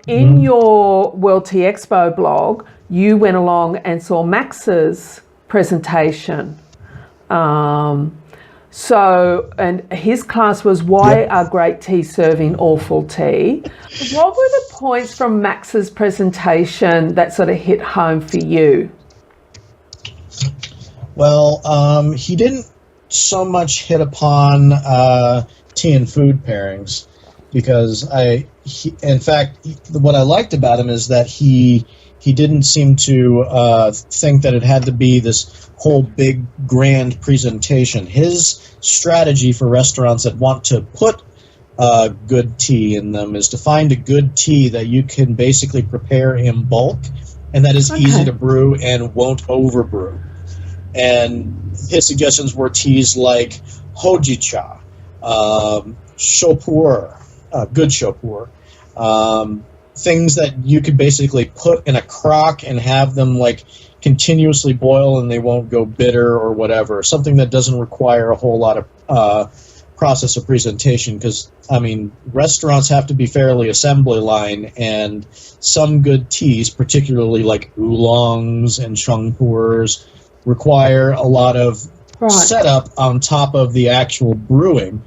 in your World Tea Expo blog, you went along and saw Max's presentation. And his class was Why Are Great Tea Serving Awful Tea? What were the points from Max's presentation that sort of hit home for you? Well, he didn't so much hit upon tea and food pairings, because in fact, what I liked about him is that he didn't seem to think that it had to be this whole big grand presentation. His strategy for restaurants that want to put good tea in them is to find a good tea that you can basically prepare in bulk and that is easy to brew and won't overbrew. And his suggestions were teas like hojicha, shopur, good shopur, things that you could basically put in a crock and have them like continuously boil and they won't go bitter or whatever. Something that doesn't require a whole lot of process of presentation, because, I mean, restaurants have to be fairly assembly line, and some good teas, particularly like oolongs and shangpurs, require a lot of setup on top of the actual brewing.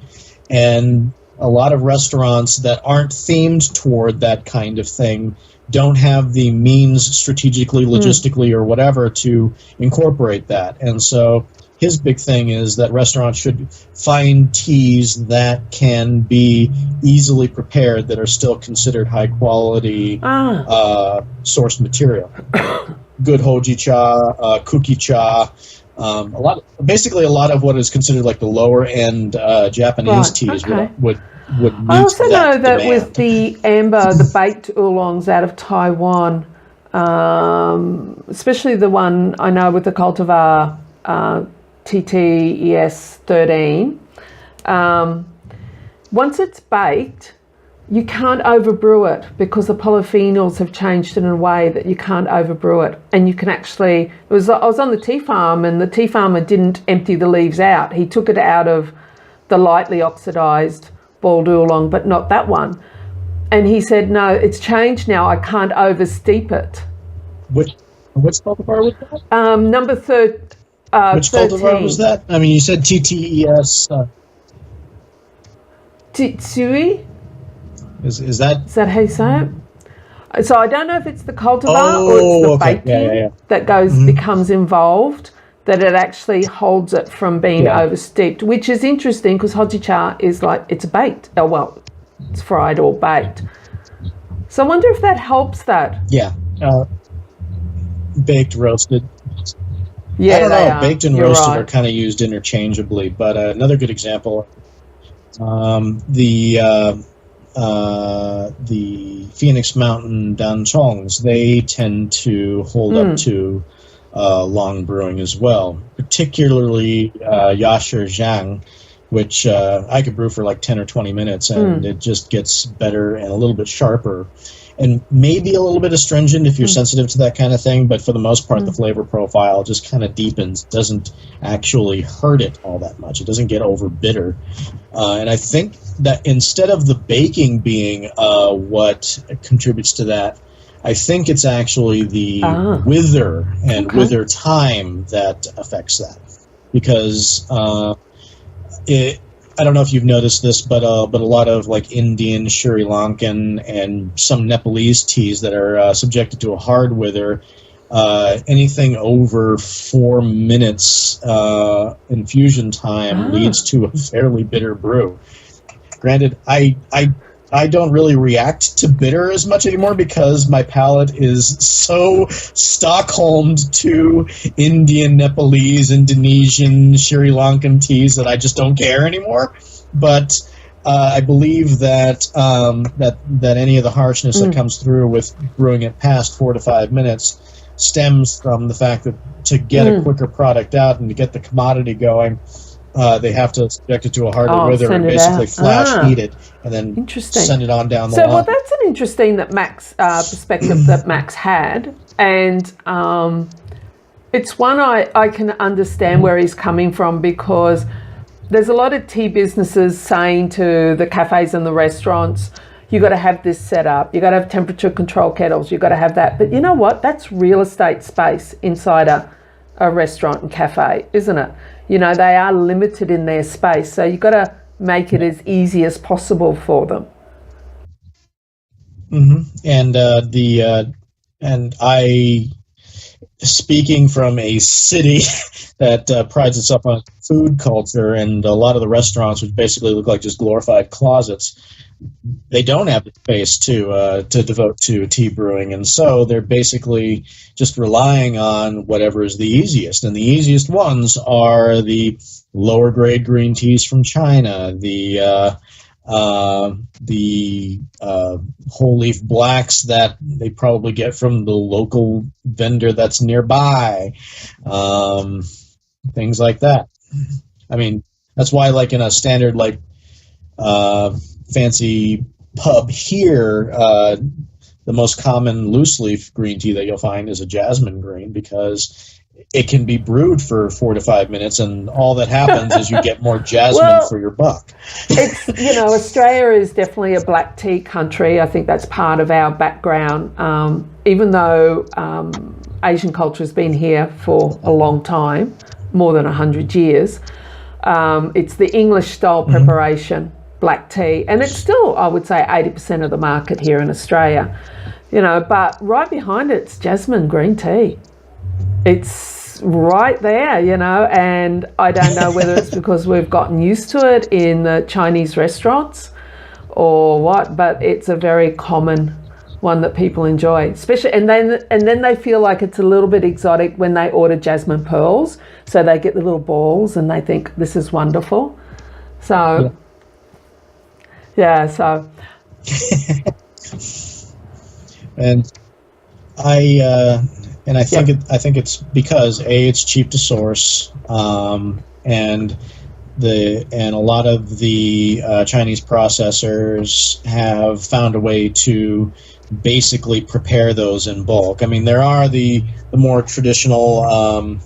And a lot of restaurants that aren't themed toward that kind of thing don't have the means strategically, logistically, or whatever to incorporate that. And so his big thing is that restaurants should find teas that can be easily prepared that are still considered high quality sourced material. Good hojicha, kukicha, basically a lot of what is considered like the lower end Japanese teas would meet. I also know that demand. with the amber, the baked oolongs out of Taiwan, especially the one I know with the cultivar TTES 13, once it's baked, you can't overbrew it because the polyphenols have changed in a way that you can't overbrew it. And you can actually, I was on the tea farm, and the tea farmer didn't empty the leaves out. He took it out of the lightly oxidized boiled oolong, but not that one. And he said, no, it's changed now. I can't oversteep it. Which cultivar was that? Number which 13. Cultivar was that? I mean, you said TTES. Titsui? Is that how you say it? So I don't know if it's the cultivar or it's the baking that becomes involved, that it actually holds it from being oversteeped, which is interesting because hojicha is like, it's baked. Oh, well, it's fried or baked. So I wonder if that helps that. Yeah. Baked, roasted. Yeah, I don't know. Baked and roasted are kind of used interchangeably, but another good example, the Phoenix Mountain danchongs, they tend to hold up to long brewing as well, particularly Yasher Zhang, which I could brew for like 10 or 20 minutes, and it just gets better and a little bit sharper. And maybe a little bit astringent if you're sensitive to that kind of thing, but for the most part, the flavor profile just kind of deepens, doesn't actually hurt it all that much. It doesn't get over bitter. And I think that instead of the baking being what contributes to that, I think it's actually the wither and wither time that affects that. Because I don't know if you've noticed this, but a lot of like Indian, Sri Lankan, and some Nepalese teas that are subjected to a hard wither, anything over 4 minutes infusion time leads to a fairly bitter brew. Granted, I don't really react to bitter as much anymore because my palate is so Stockholmed to Indian, Nepalese, Indonesian, Sri Lankan teas that I just don't care anymore. But I believe that that any of the harshness that comes through with brewing it past 4 to 5 minutes stems from the fact that to get a quicker product out and to get the commodity going, they have to subject it to a harder wither and basically flash heat it and then send it on down the line. So, well, that's an interesting perspective that Max had, and it's one I can understand where he's coming from, because there's a lot of tea businesses saying to the cafes and the restaurants, you got to have this set up, you got to have temperature control kettles, you got to have that. But you know what? That's real estate space inside a restaurant and cafe, isn't it? You know, they are limited in their space, so you've got to make it as easy as possible for them. And I, speaking from a city that prides itself on food culture, and a lot of the restaurants, which basically look like just glorified closets, they don't have the space to devote to tea brewing, and so they're basically just relying on whatever is the easiest. And the easiest ones are the lower grade green teas from China, the whole leaf blacks that they probably get from the local vendor that's nearby, things like that. I mean, that's why, like, in a standard, like, fancy pub here, the most common loose leaf green tea that you'll find is a jasmine green, because it can be brewed for 4 to 5 minutes, and all that happens is you get more jasmine for your buck. It's, you know, Australia is definitely a black tea country. I think that's part of our background. Even though Asian culture has been here for a long time, more than 100 years, it's the English style preparation, black tea, and it's still, I would say, 80% of the market here in Australia. You know, but right behind it's jasmine green tea. It's right there, you know, and I don't know whether it's because we've gotten used to it in the Chinese restaurants or what, but it's a very common one that people enjoy, especially, and then they feel like it's a little bit exotic when they order jasmine pearls, so they get the little balls and they think this is wonderful. So so and I think it's because it's cheap to source, and a lot of the Chinese processors have found a way to basically prepare those in bulk. I mean, there are the more traditional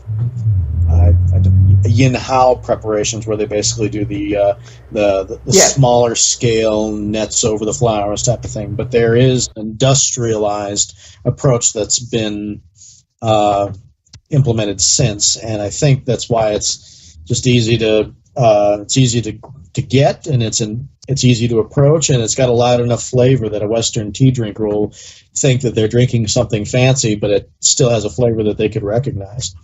yin hao preparations where they basically do the smaller scale nets over the flowers type of thing, but there is an industrialized approach that's been implemented since, and I think that's why it's just easy to get, and it's easy to approach, and it's got a loud enough flavor that a Western tea drinker will think that they're drinking something fancy, but it still has a flavor that they could recognize.